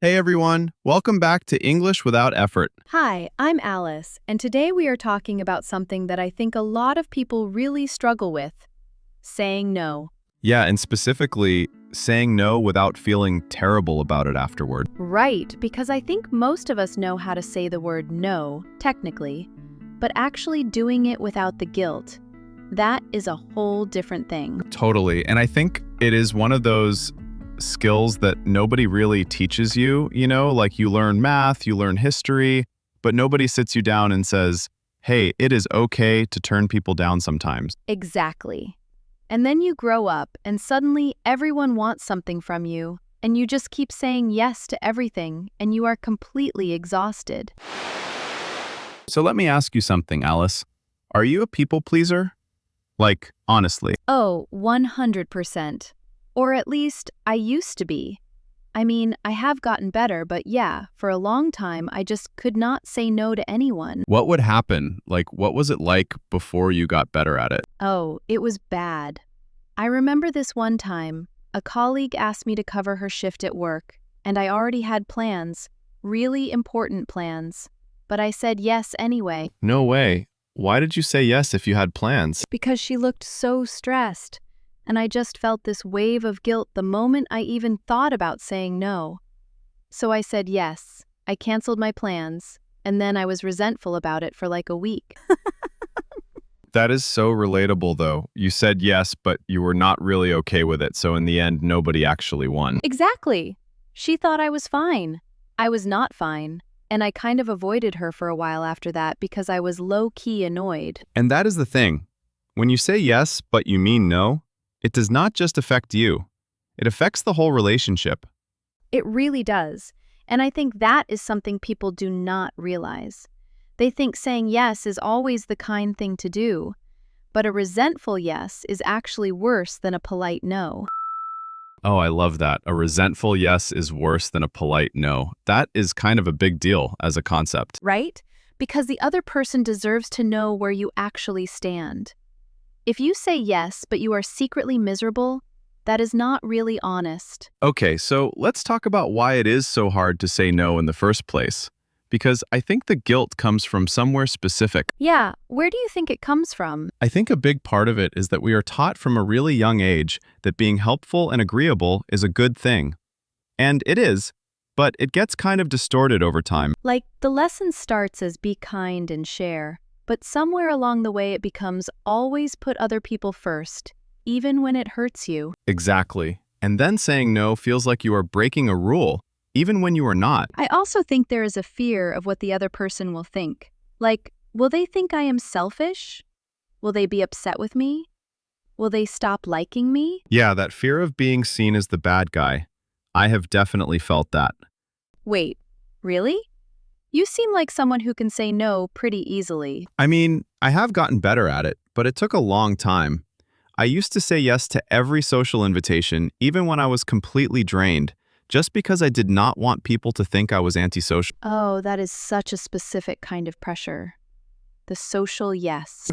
Hey everyone, welcome back to English Without Effort. Hi, I'm Alice, and today we are talking about something that I think a lot of people really struggle with: saying no. Yeah, and specifically, saying no without feeling terrible about it afterward. Right, because I think most of us know how to say the word no, technically, but actually doing it without the guilt, that is a whole different thing. Totally, and I think it is one of those skills that nobody really teaches you, like you learn math, you learn history, but nobody sits you down and says, hey, it is okay to turn people down sometimes. Exactly. And then you grow up, and suddenly everyone wants something from you, and you just keep saying yes to everything, and you are completely exhausted. So let me ask you something, Alice. Are you a people pleaser? Like, honestly. Oh, 100%. Or at least, I used to be. I mean, I have gotten better, but yeah, for a long time, I just could not say no to anyone. What would happen? Like, what was it like before you got better at it? Oh, it was bad. I remember this one time, a colleague asked me to cover her shift at work, and I already had plans, really important plans. But I said yes anyway. No way. Why did you say yes if you had plans? Because she looked so stressed, and I just felt this wave of guilt the moment I even thought about saying no. So I said yes. I canceled my plans, and then I was resentful about it for like a week. That is so relatable, though. You said yes, but you were not really okay with it, so in the end, nobody actually won. Exactly. She thought I was fine. I was not fine, and I kind of avoided her for a while after that because I was low-key annoyed. And that is the thing. When you say yes, but you mean no, it does not just affect you. It affects the whole relationship. It really does, and I think that is something people do not realize. They think saying yes is always the kind thing to do, but a resentful yes is actually worse than a polite no. Oh, I love that. A resentful yes is worse than a polite no. That is kind of a big deal as a concept. Right? Because the other person deserves to know where you actually stand. If you say yes, but you are secretly miserable, that is not really honest. Okay, so let's talk about why it is so hard to say no in the first place. Because I think the guilt comes from somewhere specific. Yeah, where do you think it comes from? I think a big part of it is that we are taught from a really young age that being helpful and agreeable is a good thing. And it is, but it gets kind of distorted over time. Like, the lesson starts as be kind and share, but somewhere along the way it becomes always put other people first, even when it hurts you. Exactly. And then saying no feels like you are breaking a rule, even when you are not. I also think there is a fear of what the other person will think. Like, will they think I am selfish? Will they be upset with me? Will they stop liking me? Yeah, that fear of being seen as the bad guy. I have definitely felt that. Wait, really? You seem like someone who can say no pretty easily. I mean, I have gotten better at it, but it took a long time. I used to say yes to every social invitation, even when I was completely drained, just because I did not want people to think I was antisocial. Oh, that is such a specific kind of pressure. The social yes.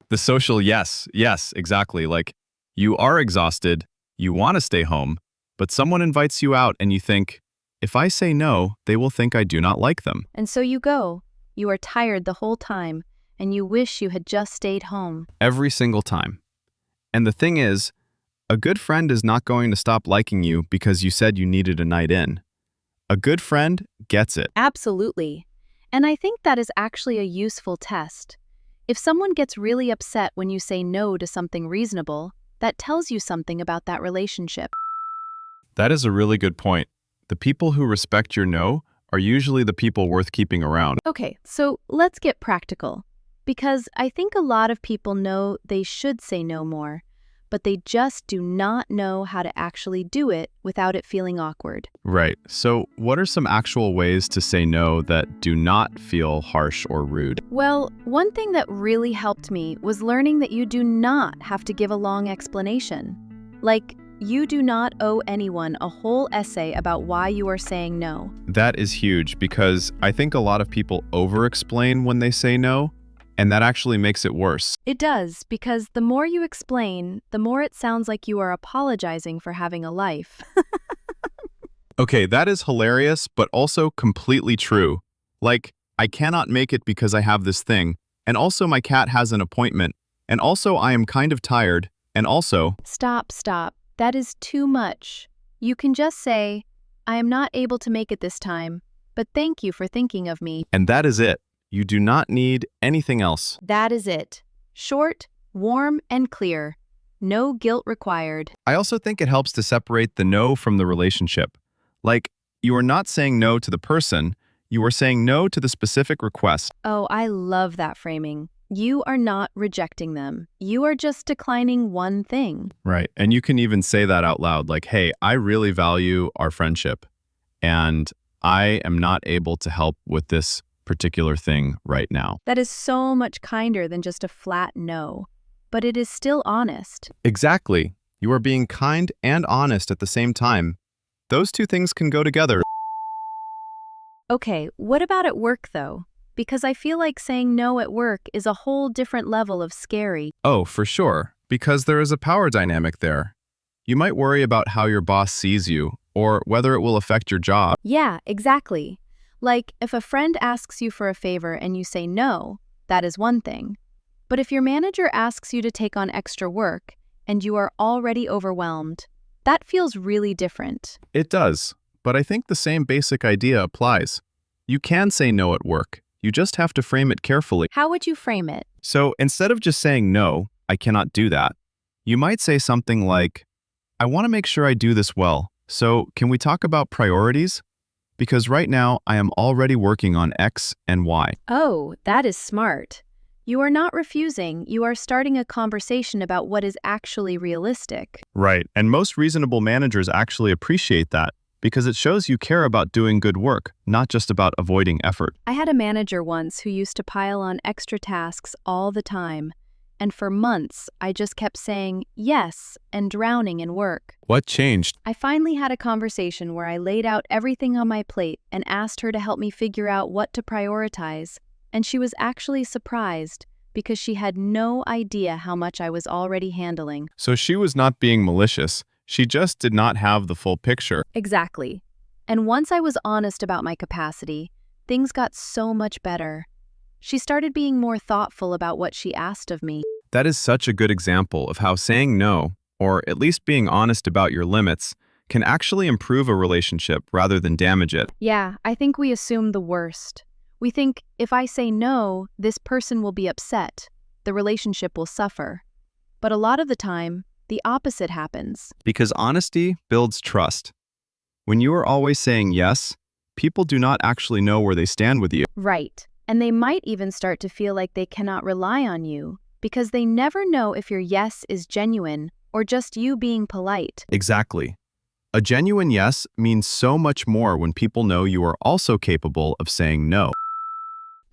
The social yes, exactly. Like, you are exhausted, you want to stay home, but someone invites you out and you think, if I say no, they will think I do not like them. And so you go. You are tired the whole time, and you wish you had just stayed home. Every single time. And the thing is, a good friend is not going to stop liking you because you said you needed a night in. A good friend gets it. Absolutely. And I think that is actually a useful test. If someone gets really upset when you say no to something reasonable, that tells you something about that relationship. That is a really good point. The people who respect your no are usually the people worth keeping around. Okay, so let's get practical. Because I think a lot of people know they should say no more, but they just do not know how to actually do it without it feeling awkward. Right. So what are some actual ways to say no that do not feel harsh or rude? Well, one thing that really helped me was learning that you do not have to give a long explanation. Like, you do not owe anyone a whole essay about why you are saying no. That is huge because I think a lot of people over-explain when they say no, and that actually makes it worse. It does, because the more you explain, the more it sounds like you are apologizing for having a life. Okay, that is hilarious, but also completely true. Like, I cannot make it because I have this thing, and also my cat has an appointment, and also I am kind of tired, and also, Stop, stop. That is too much. You can just say, I am not able to make it this time, but thank you for thinking of me. and that is it. You do not need anything else. That is it. Short, warm, and clear. No guilt required. I also think it helps to separate the no from the relationship. Like, you are not saying no to the person, you are saying no to the specific request. Oh, I love that framing. You are not rejecting them. You are just declining one thing. Right. And you can even say that out loud, like, hey, I really value our friendship, and I am not able to help with this particular thing right now. That is so much kinder than just a flat no. But it is still honest. Exactly. You are being kind and honest at the same time. Those two things can go together. Okay, what about at work though? Because I feel like saying no at work is a whole different level of scary. Oh, for sure, because there is a power dynamic there. You might worry about how your boss sees you, or whether it will affect your job. Yeah, exactly. Like, if a friend asks you for a favor and you say no, that is one thing. But if your manager asks you to take on extra work and you are already overwhelmed, that feels really different. It does, but I think the same basic idea applies. You can say no at work. You just have to frame it carefully. How would you frame it? So instead of just saying no, I cannot do that, you might say something like, I want to make sure I do this well, so can we talk about priorities? Because right now I am already working on X and Y. Oh, that is smart. You are not refusing, you are starting a conversation about what is actually realistic. Right, and most reasonable managers actually appreciate that because it shows you care about doing good work, not just about avoiding effort. I had a manager once who used to pile on extra tasks all the time, and for months I just kept saying yes and drowning in work. What changed? I finally had a conversation where I laid out everything on my plate and asked her to help me figure out what to prioritize, and she was actually surprised because she had no idea how much I was already handling. So she was not being malicious. She just did not have the full picture. Exactly. And once I was honest about my capacity, things got so much better. She started being more thoughtful about what she asked of me. That is such a good example of how saying no, or at least being honest about your limits, can actually improve a relationship rather than damage it. Yeah, I think we assume the worst. We think, if I say no, this person will be upset. The relationship will suffer. But a lot of the time, the opposite happens. Because honesty builds trust. When you are always saying yes, people do not actually know where they stand with you. Right. And they might even start to feel like they cannot rely on you, because they never know if your yes is genuine or just you being polite. Exactly. A genuine yes means so much more when people know you are also capable of saying no.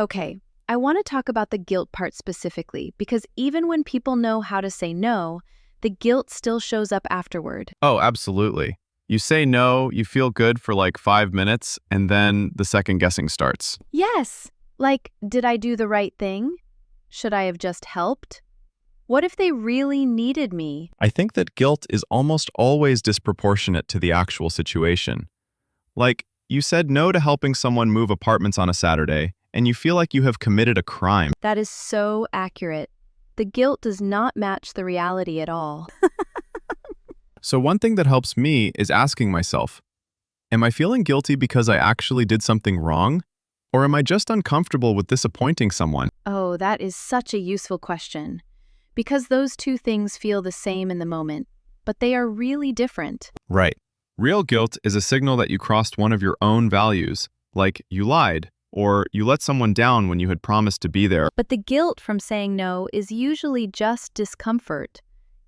Okay, I want to talk about the guilt part specifically, because even when people know how to say no, the guilt still shows up afterward. Oh, absolutely. You say no, you feel good for like 5 minutes, and then the second guessing starts. Yes! Like, did I do the right thing? Should I have just helped? What if they really needed me? I think that guilt is almost always disproportionate to the actual situation. Like, you said no to helping someone move apartments on a Saturday, and you feel like you have committed a crime. That is so accurate. The guilt does not match the reality at all. So one thing that helps me is asking myself, am I feeling guilty because I actually did something wrong? Or am I just uncomfortable with disappointing someone? Oh, that is such a useful question. Because those two things feel the same in the moment, but they are really different. Right. Real guilt is a signal that you crossed one of your own values, like you lied, or you let someone down when you had promised to be there. But the guilt from saying no is usually just discomfort.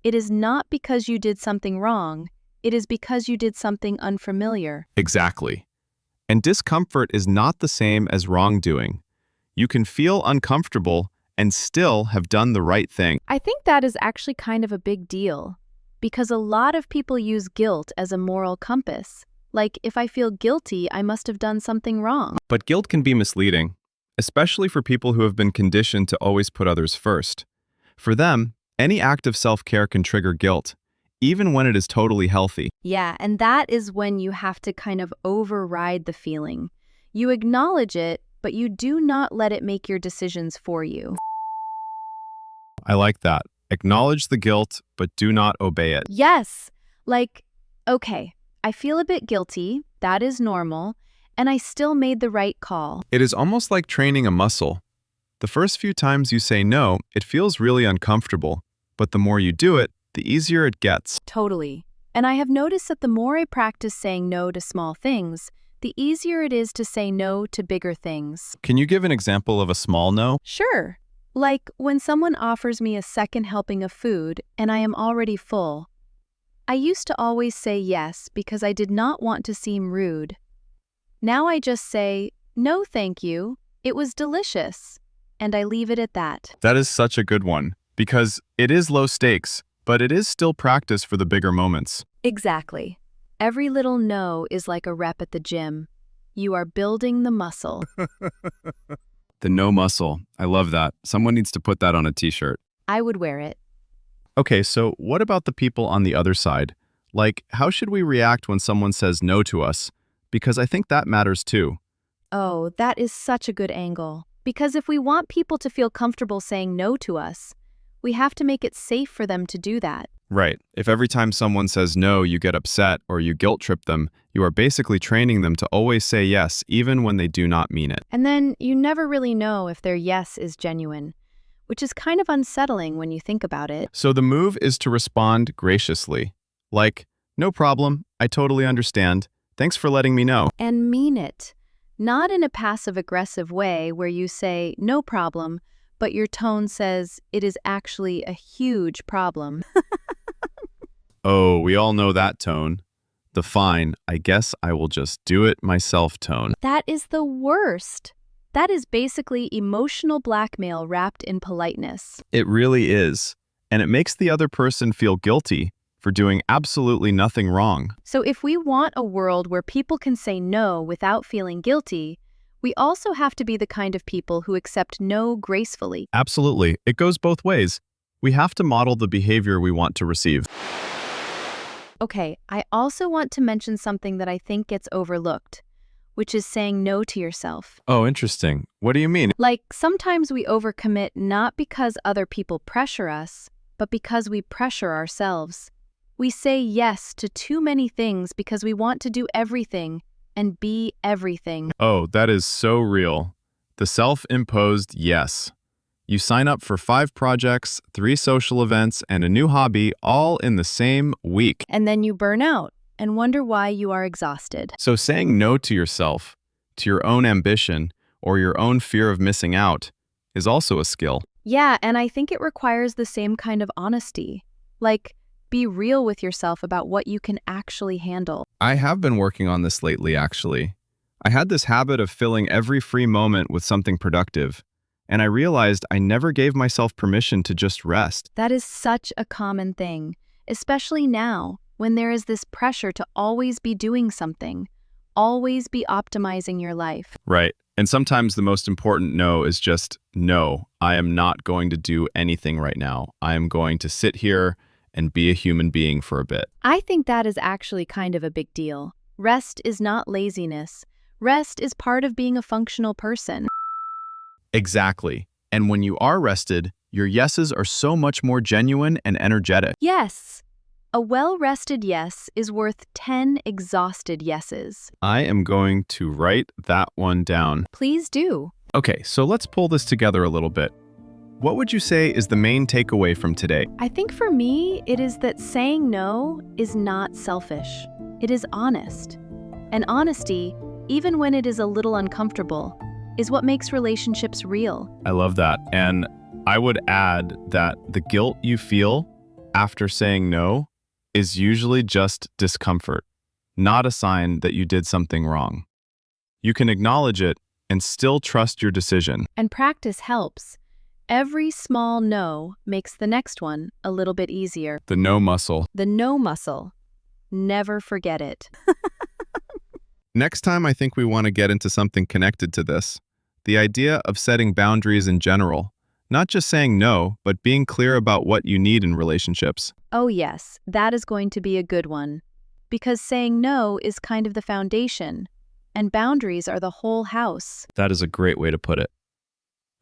It is not because you did something wrong. It is because you did something unfamiliar. Exactly. And discomfort is not the same as wrongdoing. You can feel uncomfortable and still have done the right thing. I think that is actually kind of a big deal, because a lot of people use guilt as a moral compass. Like, if I feel guilty, I must have done something wrong. But guilt can be misleading, especially for people who have been conditioned to always put others first. For them, any act of self-care can trigger guilt, even when it is totally healthy. Yeah, and that is when you have to kind of override the feeling. You acknowledge it, but you do not let it make your decisions for you. I like that. Acknowledge the guilt, but do not obey it. Yes, like, okay, I feel a bit guilty, that is normal, and I still made the right call. It is almost like training a muscle. The first few times you say no, it feels really uncomfortable, but the more you do it, the easier it gets. Totally. And I have noticed that the more I practice saying no to small things, the easier it is to say no to bigger things. Can you give an example of a small no? Sure. Like when someone offers me a second helping of food and I am already full. I used to always say yes because I did not want to seem rude. Now I just say, no thank you, it was delicious, and I leave it at that. That is such a good one, because it is low stakes, but it is still practice for the bigger moments. Exactly. Every little no is like a rep at the gym. You are building the muscle. The no muscle. I love that. Someone needs to put that on a t-shirt. I would wear it. Okay, so what about the people on the other side? Like, how should we react when someone says no to us? Because I think that matters too. Oh, that is such a good angle. Because if we want people to feel comfortable saying no to us, we have to make it safe for them to do that. Right. If every time someone says no, you get upset or you guilt trip them, you are basically training them to always say yes, even when they do not mean it. And then you never really know if their yes is genuine, which is kind of unsettling when you think about it. So the move is to respond graciously. Like, no problem, I totally understand. Thanks for letting me know. And mean it. Not in a passive-aggressive way where you say, no problem, but your tone says it is actually a huge problem. Oh, we all know that tone. The fine, I guess I will just do it myself tone. That is the worst. That is basically emotional blackmail wrapped in politeness. It really is. And it makes the other person feel guilty for doing absolutely nothing wrong. So if we want a world where people can say no without feeling guilty, we also have to be the kind of people who accept no gracefully. Absolutely. It goes both ways. We have to model the behavior we want to receive. Okay, I also want to mention something that I think gets overlooked, which is saying no to yourself. Oh, interesting. What do you mean? Like, sometimes we overcommit not because other people pressure us, but because we pressure ourselves. We say yes to too many things because we want to do everything and be everything. Oh, that is so real. The self-imposed yes. You sign up for 5 projects, 3 social events, and a new hobby all in the same week. And then you burn out and wonder why you are exhausted. So saying no to yourself, to your own ambition, or your own fear of missing out, is also a skill. Yeah, and I think it requires the same kind of honesty. Like, be real with yourself about what you can actually handle. I have been working on this lately, actually. I had this habit of filling every free moment with something productive, and I realized I never gave myself permission to just rest. That is such a common thing, especially now when there is this pressure to always be doing something, always be optimizing your life. Right. And sometimes the most important no is just, no, I am not going to do anything right now. I am going to sit here and be a human being for a bit. I think that is actually kind of a big deal. Rest is not laziness. Rest is part of being a functional person. Exactly. And when you are rested, your yeses are so much more genuine and energetic. Yes. A well-rested yes is worth 10 exhausted yeses. I am going to write that one down. Please do. Okay, so let's pull this together a little bit. What would you say is the main takeaway from today? I think for me, it is that saying no is not selfish. It is honest. And honesty, even when it is a little uncomfortable, is what makes relationships real. I love that. And I would add that the guilt you feel after saying no is usually just discomfort, not a sign that you did something wrong. You can acknowledge it and still trust your decision. And practice helps. Every small no makes the next one a little bit easier. The no muscle. The no muscle. Never forget it. Next time, I think we want to get into something connected to this. The idea of setting boundaries in general. Not just saying no, but being clear about what you need in relationships. Oh, yes, that is going to be a good one. Because saying no is kind of the foundation, and boundaries are the whole house. That is a great way to put it.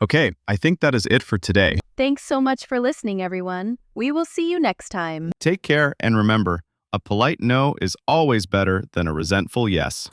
Okay, I think that is it for today. Thanks so much for listening, everyone. We will see you next time. Take care and remember, a polite no is always better than a resentful yes.